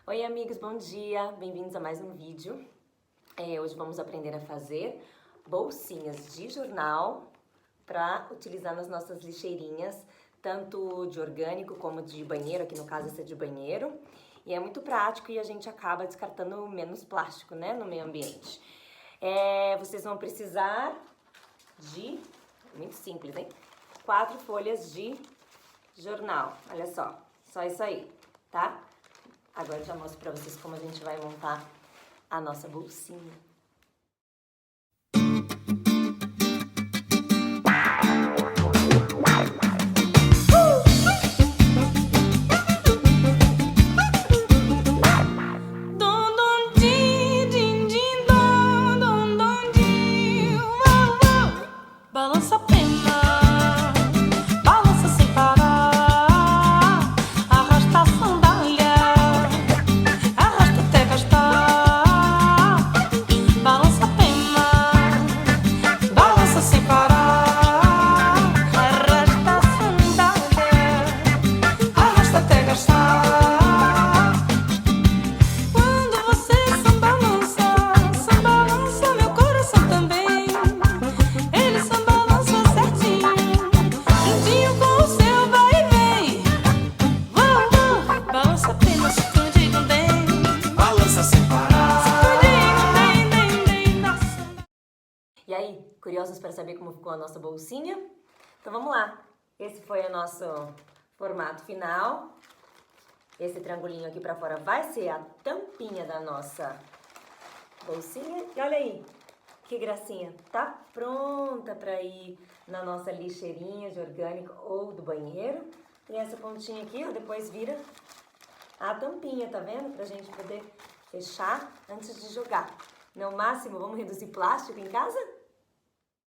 Oi amigos, bom dia! Bem-vindos a mais um vídeo. Hoje vamos aprender a fazer bolsinhas de jornal para utilizar nas nossas lixeirinhas, tanto de orgânico como de banheiro, aqui no caso essa é de banheiro. E é muito prático e a gente acaba descartando menos plástico, né, no meio ambiente. Vocês vão precisar de, muito simples, hein? 4 folhas de jornal, olha só isso aí, tá? Agora eu já mostro pra vocês como a gente vai montar a nossa bolsinha. Balança a pena, balança sem parar, arrasta a sandália, arrasta até gastar. Balança a pena, balança sem parar, arrasta a sandália, arrasta até gastar. Quando você sambalança meu coração também. Ele sambalança certinho, juntinho com o seu vai e vem. Balança apenas, esconde e não tem. Balança sem parar, esconde e não tem, nossa. E aí, curiosos para saber como ficou a nossa bolsinha? Então vamos lá! Esse foi o nosso formato final. Esse triangulinho aqui para fora vai ser a tampinha da nossa bolsinha. E olha aí, que gracinha! Tá pronta para ir na nossa lixeirinha de orgânico ou do banheiro. E essa pontinha aqui, ó, depois vira a tampinha, tá vendo? Pra gente poder fechar antes de jogar. No máximo, vamos reduzir plástico em casa?